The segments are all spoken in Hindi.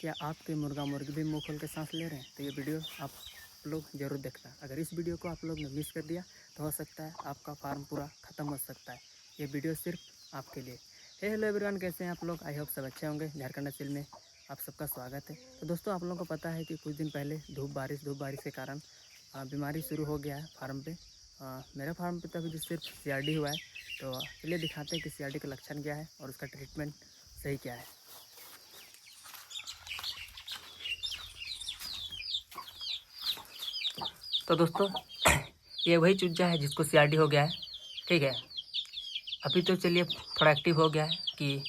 क्या आपके मुर्गा मुर्गी भी मुंह खोल के सांस ले रहे हैं? तो ये वीडियो आप लोग ज़रूर देखना। अगर इस वीडियो को आप लोग ने मिस कर दिया तो हो सकता है आपका फार्म पूरा ख़त्म हो सकता है। ये वीडियो सिर्फ आपके लिए। हेलो एवरीवन, कैसे हैं आप लोग? आई होप सब अच्छे होंगे। झारखंड असिल में आप सबका स्वागत है। तो दोस्तों, आप लोगों को पता है कि कुछ दिन पहले धूप बारिश के कारण बीमारी शुरू हो गया है फार्म पे। मेरे फार्म पे तो अभी सिर्फ CRD हुआ है। तो चलिए दिखाते हैं कि CRD का लक्षण क्या है और उसका ट्रीटमेंट सही क्या है। तो दोस्तों, ये वही चूजा है जिसको CRD हो गया है। ठीक है, अभी तो चलिए थोड़ा एक्टिव हो गया है कि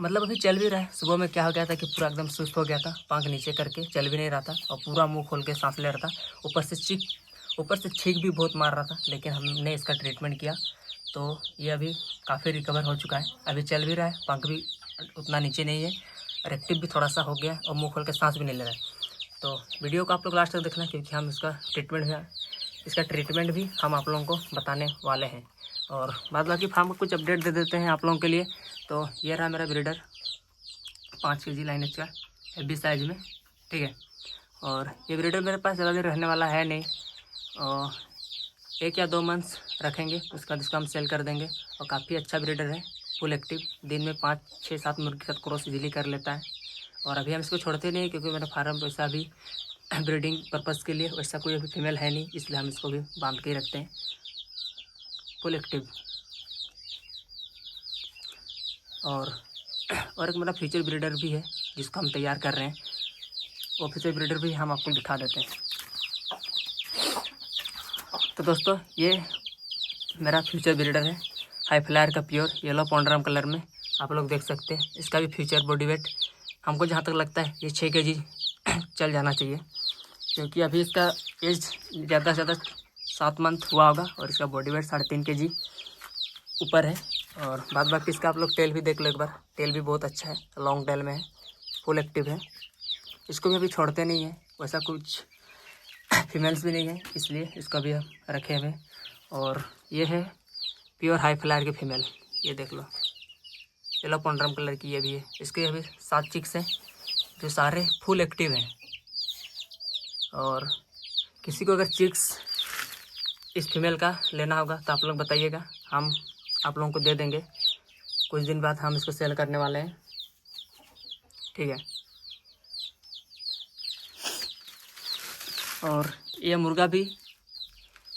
मतलब अभी चल भी रहा है। सुबह में क्या हो गया था कि पूरा एकदम सुस्त हो गया था, पाँख नीचे करके चल भी नहीं रहा था और पूरा मुंह खोल के सांस ले रहा था। ऊपर से छींक भी बहुत मार रहा था, लेकिन हमने इसका ट्रीटमेंट किया तो ये अभी काफ़ी रिकवर हो चुका है। अभी चल भी रहा है, पंख भी उतना नीचे नहीं है और एक्टिव भी थोड़ा सा हो गया और मुँह खोल के सांस भी नहीं ले रहा है। तो वीडियो को आप लोग लास्ट तक देखना, क्योंकि हम इसका ट्रीटमेंट भी हम आप लोगों को बताने वाले हैं। और बाद बाकी फार्म को कुछ अपडेट दे देते हैं आप लोगों के लिए। तो ये रहा मेरा ब्रीडर, 5 kg लाइनेज का हेवी साइज में। ठीक है, और ये ब्रीडर मेरे पास ज़्यादा देर रहने वाला है नहीं, और 1 या 2 मंथ्स रखेंगे, उसका इसका हम सेल कर देंगे। और काफ़ी अच्छा ब्रीडर है, फुल एक्टिव, दिन में 5, 6, 7 मुर्गी के साथ क्रॉस इजीली कर लेता है। और अभी हम इसको छोड़ते नहीं, क्योंकि मेरा फार्म वैसा भी ब्रीडिंग पर्पज़ के लिए वैसा कोई अभी फीमेल है नहीं, इसलिए हम इसको भी बांध के ही रखते हैं, फुल एक्टिव। और एक मेरा फ्यूचर ब्रीडर भी है जिसको हम तैयार कर रहे हैं, वो फ्यूचर ब्रीडर भी हम आपको दिखा देते हैं। तो दोस्तों, ये मेरा फ्यूचर ब्रीडर है, हाई फ्लायर का प्योर येलो पॉन्डरम कलर में, आप लोग देख सकते हैं। इसका भी फ्यूचर बॉडी वेट हमको जहाँ तक लगता है ये 6 kg चल जाना चाहिए, क्योंकि अभी इसका एज ज़्यादा से ज़्यादा 7 मंथ हुआ होगा और इसका बॉडी वेट 3.5 kg ऊपर है। और बाद बाकी इसका आप लोग टेल भी देख लो एक बार, टेल भी बहुत अच्छा है, लॉन्ग टेल में है, फुल एक्टिव है। इसको भी अभी छोड़ते नहीं है, वैसा कुछ फीमेल्स भी नहीं है, इसलिए इसको भी हम रखे हुए। और ये है प्योर हाई फ्लायर की फीमेल, ये देख लो, येलो पॉन्डरम कलर की ये भी है। इसके अभी 7 चिक्स हैं जो सारे फुल एक्टिव हैं। और किसी को अगर चिक्स इस फीमेल का लेना होगा तो आप लोग बताइएगा, हम आप लोगों को दे देंगे। कुछ दिन बाद हम इसको सेल करने वाले हैं। ठीक है, और ये मुर्गा भी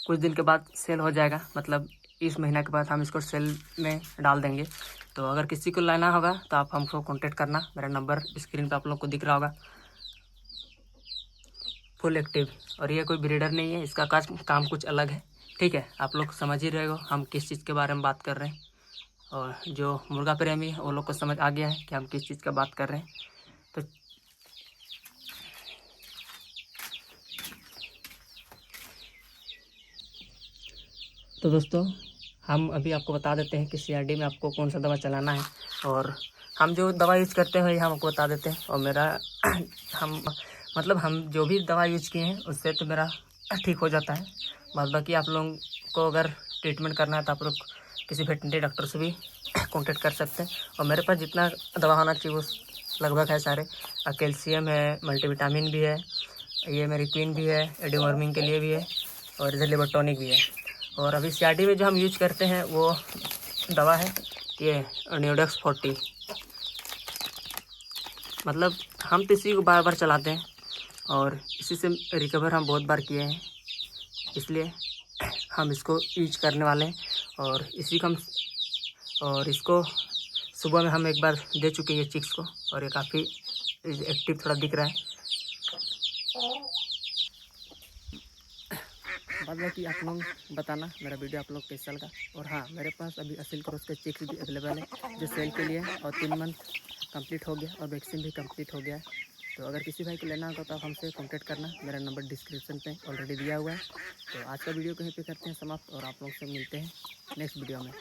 कुछ दिन के बाद सेल हो जाएगा, मतलब इस महीना के बाद हम इसको सेल में डाल देंगे। तो अगर किसी को लेना होगा तो आप हमको कांटेक्ट करना, मेरा नंबर स्क्रीन पे आप लोग को दिख रहा होगा। फुल एक्टिव, और ये कोई ब्रीडर नहीं है, इसका काम कुछ अलग है। ठीक है, आप लोग समझ ही रहे हो हम किस चीज़ के बारे में बात कर रहे हैं, और जो मुर्गा प्रेमी है वो लोग को समझ आ गया है कि हम किस चीज़ का बात कर रहे हैं। तो दोस्तों, हम अभी आपको बता देते हैं कि CRD में आपको कौन सा दवा चलाना है, और हम जो दवा यूज करते हैं हम आपको बता देते हैं। और मेरा हम जो भी दवा यूज किए हैं उससे तो मेरा ठीक हो जाता है। बाद बाकी आप लोगों को अगर ट्रीटमेंट करना है तो आप लोग किसी वेटरनरी डॉक्टर से भी कॉन्टेक्ट कर सकते हैं। और मेरे पास जितना दवा होना चाहिए वो लगभग है सारे। कैल्शियम है, मल्टीविटामिन भी है, ये मेरी क्वीन भी है, एडिवर्मिंग के लिए भी है, और इधर लिवर टॉनिक भी है। और अभी CRD में जो हम यूज करते हैं वो दवा है ये न्यूडेक्स 40। मतलब हम तो इसी को बार बार चलाते हैं और इसी से रिकवर हम बहुत बार किए हैं, इसलिए हम इसको यूज करने वाले हैं। और इसको सुबह में हम एक बार दे चुके हैं ये चिक्स को, और ये काफ़ी एक्टिव थोड़ा दिख रहा है। बाद बाकी आप लोग बताना मेरा वीडियो आप लोग कैसा लगा। और हाँ, मेरे पास अभी असील क्रॉस के चिक्स भी अवेलेबल है जो सेल के लिए है, और 3 मंथ कंप्लीट हो गया और वैक्सीन भी कंप्लीट हो गया है। तो अगर किसी भाई को लेना होगा तो आप हमसे कांटेक्ट करना, मेरा नंबर डिस्क्रिप्शन पे ऑलरेडी दिया हुआ है। तो आज का वीडियो कहीं पे करते हैं समाप्त, और आप लोग से मिलते हैं नेक्स्ट वीडियो में।